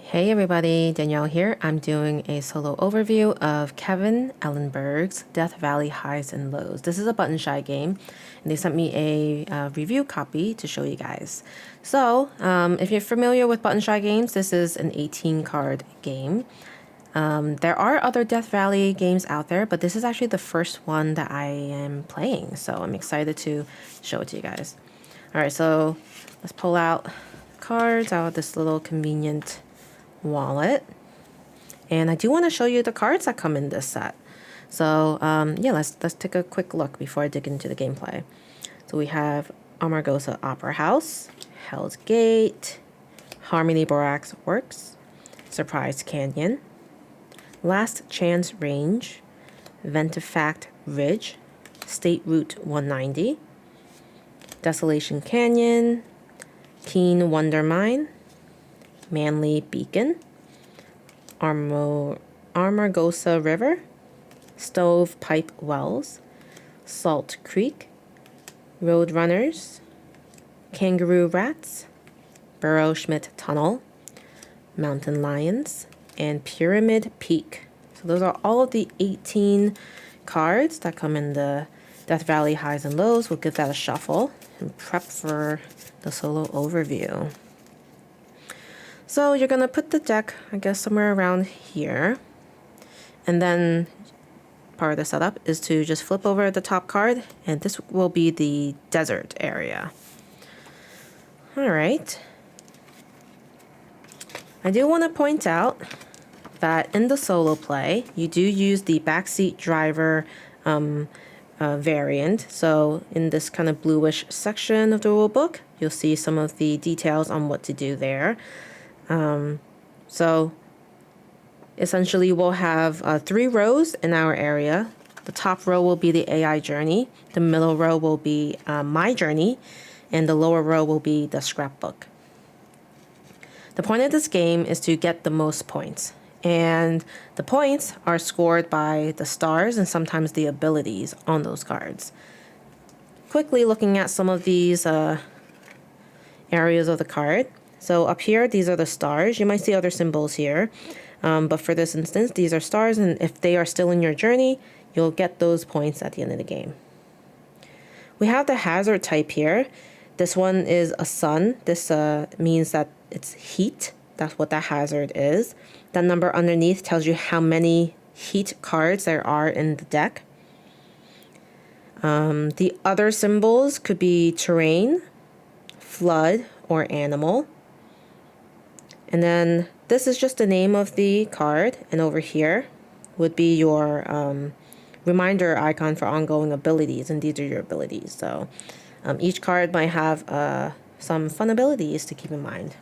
Hey everybody, Danielle here. I'm doing a solo overview of Kevin Ellenberg's Death Valley Highs and Lows. This is a button shy game, and they sent me a review copy to show you guys. So, if you're familiar with button shy games, this is an 18 card game. There are other Death Valley games out there, but this is actually the first one that I am playing, so I'm excited to show it to you guys. Alright, so let's pull out cards out of this little convenient wallet, and I do want to show you the cards that come in this set. So yeah, let's take a quick look before I dig into the gameplay. So we have Amargosa Opera House, Hell's Gate, Harmony Borax Works, Surprise Canyon, Last Chance Range, Ventifact Ridge, State Route 190, Desolation Canyon, Keen Wonder Mine, Manly Beacon, Amargosa River, Stovepipe Wells, Salt Creek, Roadrunners, Kangaroo Rats, Burrow Schmidt Tunnel, Mountain Lions, and Pyramid Peak. So those are all of the 18 cards that come in the Death Valley Highs and Lows. We'll give that a shuffle and prep for the solo overview. So you're going to put the deck, I guess, somewhere around here. And then part of the setup is to just flip over the top card, and this will be the desert area. All right. I do want to point out that in the solo play, you do use the backseat driver variant. So in this kind of bluish section of the rulebook, you'll see some of the details on what to do there. So essentially we'll have 3 rows in our area. The top row will be the AI journey, the middle row will be my journey, and the lower row will be the scrapbook. The point of this game is to get the most points, and the points are scored by the stars and sometimes the abilities on those cards. Quickly looking at some of these areas of the card. So up here, these are the stars. You might see other symbols here, but for this instance, these are stars, and if they are still in your journey, you'll get those points at the end of the game. We have the hazard type here. This one is a sun. This means that it's heat. That's what that hazard is. That number underneath tells you how many heat cards there are in the deck. The other symbols could be terrain, flood, or animal. And then this is just the name of the card, and over here would be your reminder icon for ongoing abilities, and these are your abilities. So each card might have some fun abilities to keep in mind.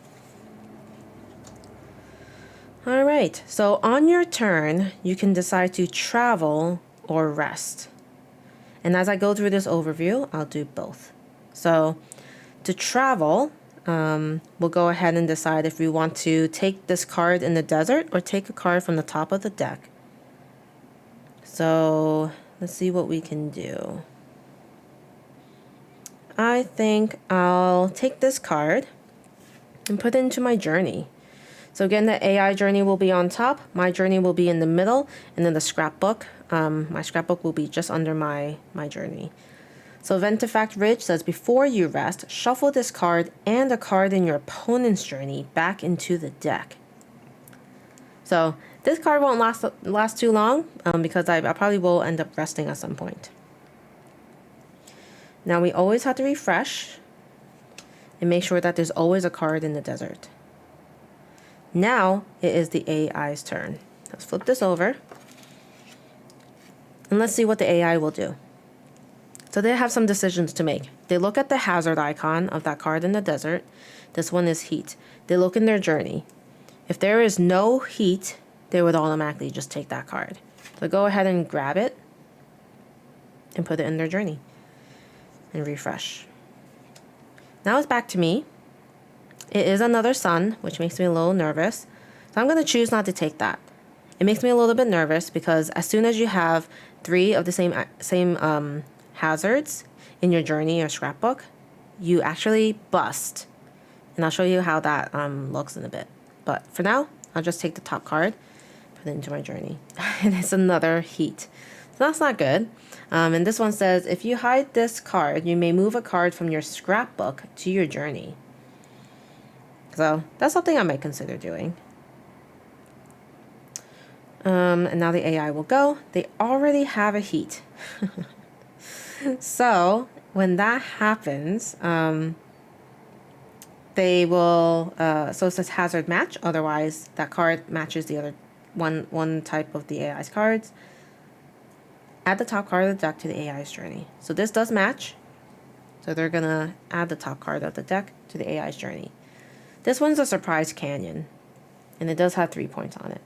All right, so on your turn, you can decide to travel or rest. And as I go through this overview, I'll do both. So to travel, we'll go ahead and decide if we want to take this card in the desert or take a card from the top of the deck. So let's see what we can do. I think I'll take this card and put it into my journey. So again, the AI journey will be on top, my journey will be in the middle, and then the scrapbook, my scrapbook will be just under my journey. So Ventifact Ridge says, before you rest, shuffle this card and a card in your opponent's journey back into the deck. So this card won't last too long because I probably will end up resting at some point. Now we always have to refresh and make sure that there's always a card in the desert. Now it is the AI's turn. Let's flip this over and let's see what the AI will do. So they have some decisions to make. They look at the hazard icon of that card in the desert. This one is heat. They look in their journey. If there is no heat, they would automatically just take that card. So go ahead and grab it and put it in their journey and refresh. Now it's back to me. It is another sun, which makes me a little nervous. So I'm going to choose not to take that. It makes me a little bit nervous because as soon as you have 3 of the same hazards in your journey or scrapbook, you actually bust. And I'll show you how that looks in a bit. But for now, I'll just take the top card, put it into my journey. And it's another heat. So that's not good. And this one says, if you hide this card, you may move a card from your scrapbook to your journey. So that's something I might consider doing. And now the AI will go. They already have a heat. So when that happens, they will, so it says hazard match. Otherwise, that card matches the other one type of the AI's cards. Add the top card of the deck to the AI's journey. So this does match. So they're going to add the top card of the deck to the AI's journey. This one's a surprise canyon. And it does have 3 points on it.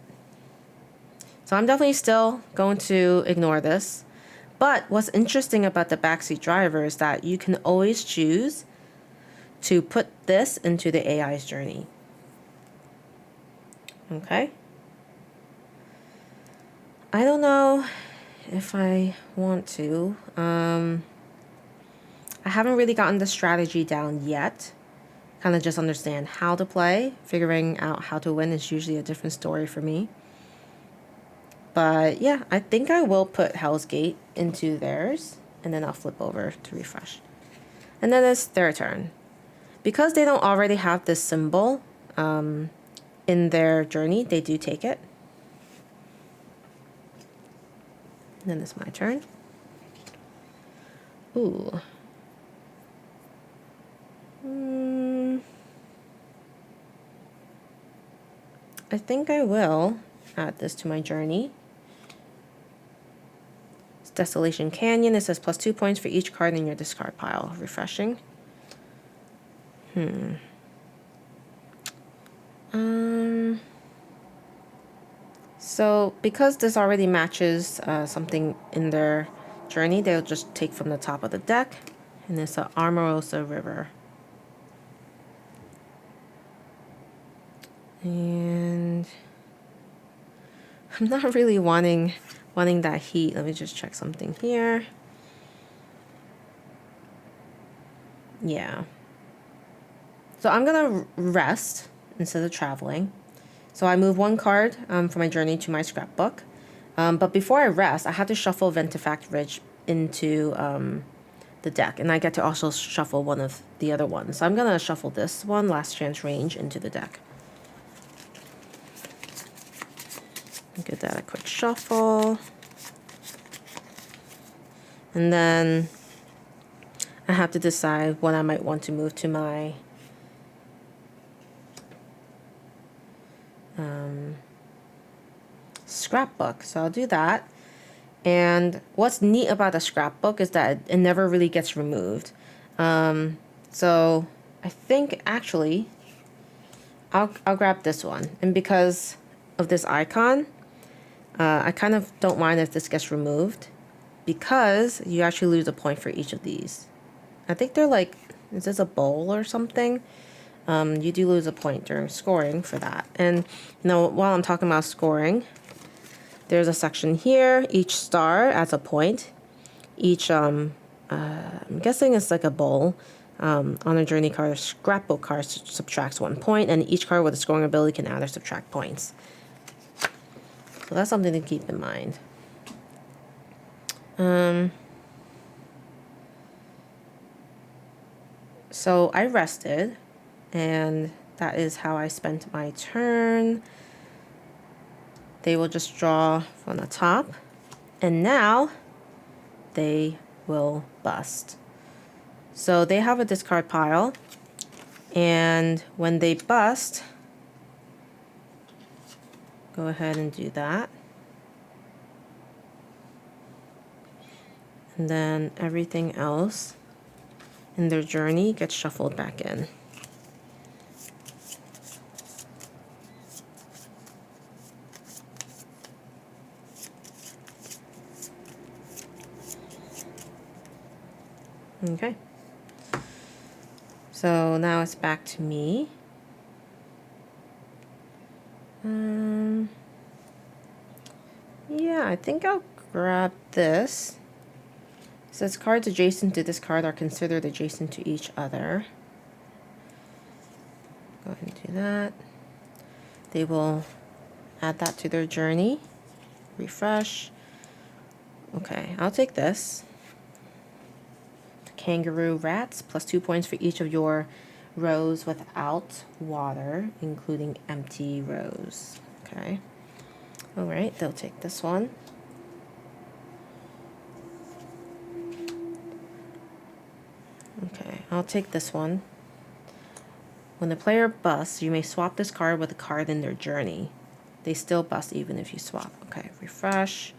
So I'm definitely still going to ignore this. But what's interesting about the backseat driver is that you can always choose to put this into the AI's journey. Okay. I don't know if I want to. I haven't really gotten the strategy down yet. Kind of just understand how to play. Figuring out how to win is usually a different story for me. But yeah, I think I will put Hell's Gate into theirs. And then I'll flip over to refresh. And then it's their turn. Because they don't already have this symbol in their journey, they do take it. And then it's my turn. Ooh. I think I will add this to my journey. It's Desolation Canyon. It says plus 2 points for each card in your discard pile. Refreshing. So because this already matches something in their journey, they'll just take from the top of the deck. And it's an Amorosa River. And I'm not really wanting that heat. Let me just check something here. Yeah. So I'm gonna rest instead of traveling. So I move 1 card from my journey to my scrapbook. But before I rest, I have to shuffle Ventifact Ridge into the deck. And I get to also shuffle one of the other ones. So I'm gonna shuffle this one, Last Chance Range, into the deck. Give that a quick shuffle. And then I have to decide what I might want to move to my scrapbook. So I'll do that. And what's neat about a scrapbook is that it never really gets removed. So I think actually I'll grab this one. And because of this icon, I kind of don't mind if this gets removed because you actually lose a point for each of these. I think they're like, is this a bowl or something? You do lose a point during scoring for that. And you know, while I'm talking about scoring, there's a section here. Each star adds a point. Each, I'm guessing it's like a bowl. On a journey card, scrapbook card subtracts 1 point, and each card with a scoring ability can add or subtract points. So that's something to keep in mind. So I rested, and that is how I spent my turn. They will just draw from the top, and now they will bust. So they have a discard pile, and when they bust, go ahead and do that. And then everything else in their journey gets shuffled back in. Okay. So now it's back to me. Yeah, I think I'll grab this. It says cards adjacent to this card are considered adjacent to each other. Go ahead and do that. they will add that to their journey. Refresh. Okay, I'll take this. Kangaroo rats, plus 2 points for each of your rows without water, including empty rows. Okay. All right, they'll take this one. Okay, I'll take this one. When the player busts, you may swap this card with a card in their journey. They still bust even if you swap. Okay, refresh.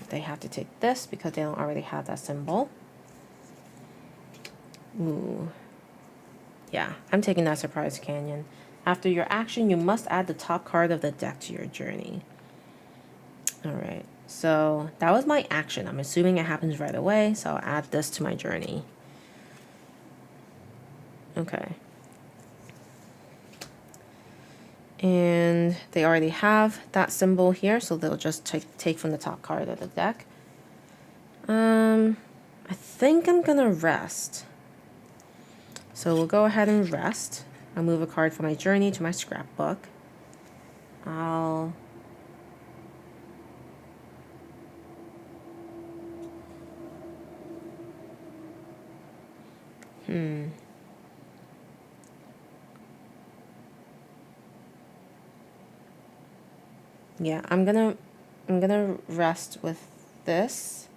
They have to take this because they don't already have that symbol. Ooh. Yeah, I'm taking that Surprise Canyon. After your action, you must add the top card of the deck to your journey. Alright, so that was my action. I'm assuming it happens right away, so I'll add this to my journey. Okay. And they already have that symbol here, so they'll just take from the top card of the deck. I think I'm gonna rest. So we'll go ahead and rest. I'll move a card from my journey to my scrapbook. Yeah, I'm gonna rest with this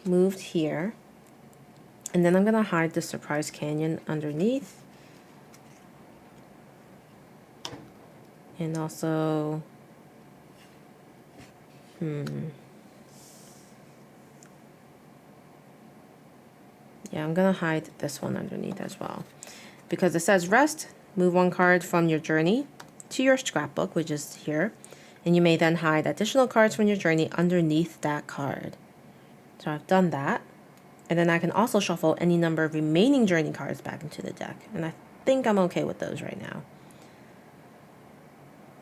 moved here, and then I'm gonna hide the Surprise Canyon underneath, and also yeah, I'm gonna hide this one underneath as well, because it says rest, move one card from your journey to your scrapbook, which is here, and you may then hide additional cards from your journey underneath that card. So I've done that, and then I can also shuffle any number of remaining journey cards back into the deck, and I think I'm okay with those right now.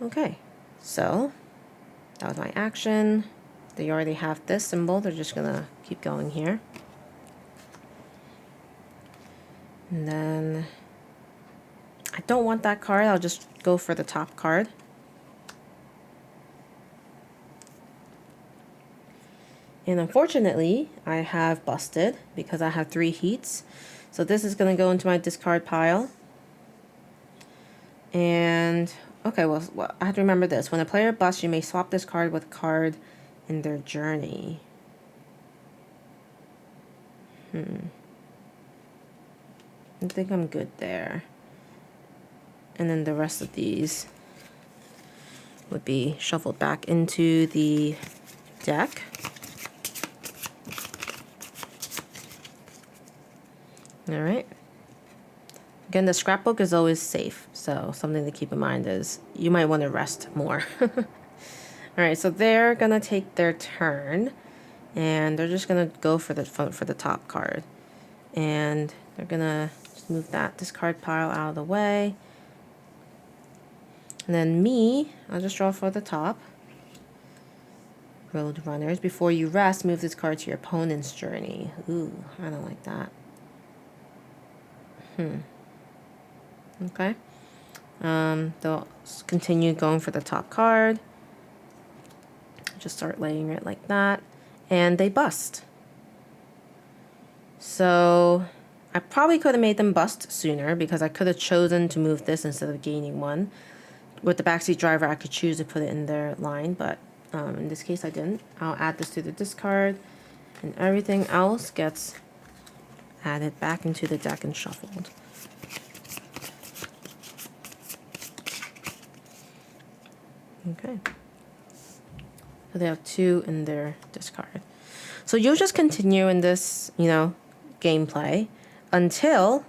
Okay, so that was my action. They already have this symbol, they're just gonna keep going here. And then I don't want that card, I'll just go for the top card. And unfortunately, I have busted because I have 3 heats. So this is going to go into my discard pile. And, okay, well, I have to remember this. When a player busts, you may swap this card with a card in their journey. I think I'm good there. And then the rest of these would be shuffled back into the deck. All right. Again, the scrapbook is always safe, so something to keep in mind is you might want to rest more. All right, so they're gonna take their turn, and they're just gonna go for the top card, and they're gonna just move that discard pile out of the way, and then me, I'll just draw for the top. Road runners. Before you rest, move this card to your opponent's journey. Ooh, I don't like that. Okay. They'll continue going for the top card. Just start laying it like that. And they bust. So I probably could have made them bust sooner because I could have chosen to move this instead of gaining one. With the backseat driver, I could choose to put it in their line, but in this case I didn't. I'll add this to the discard, and everything else gets added back into the deck and shuffled. Okay. So they have 2 in their discard. So you'll just continue in this, gameplay until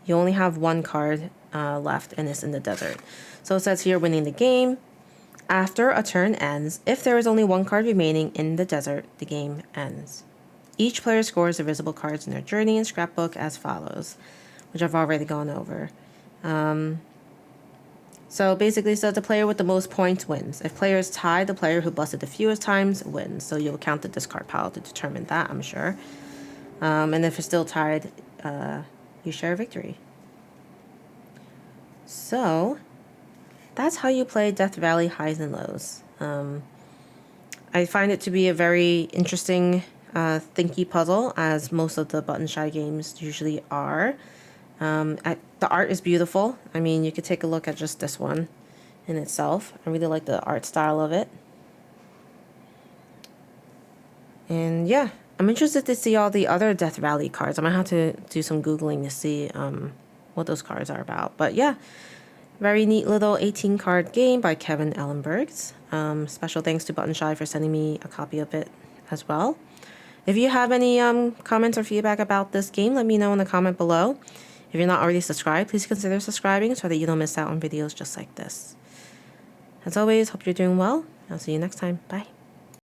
you only have 1 card left and it's in the desert. So it says here, winning the game. After a turn ends, if there is only 1 card remaining in the desert, the game ends. Each player scores the visible cards in their journey and scrapbook as follows, which I've already gone over. So basically, it says the player with the most points wins. If players tie, the player who busted the fewest times wins. So you'll count the discard pile to determine that, I'm sure. And if it's still tied, you share a victory. So that's how you play Death Valley Highs and Lows. I find it to be a very interesting, thinky puzzle, as most of the button shy games usually are. The art is beautiful. I mean, you could take a look at just this one in itself. I really like the art style of it. And yeah, I'm interested to see all the other Death Valley cards. I might have to do some Googling to see what those cards are about. But yeah, very neat little 18 card game by Kevin Ellenbergs. Special thanks to Button Shy for sending me a copy of it as well. If you have any comments or feedback about this game, let me know in the comment below. If you're not already subscribed, please consider subscribing so that you don't miss out on videos just like this. As always, hope you're doing well. I'll see you next time. Bye.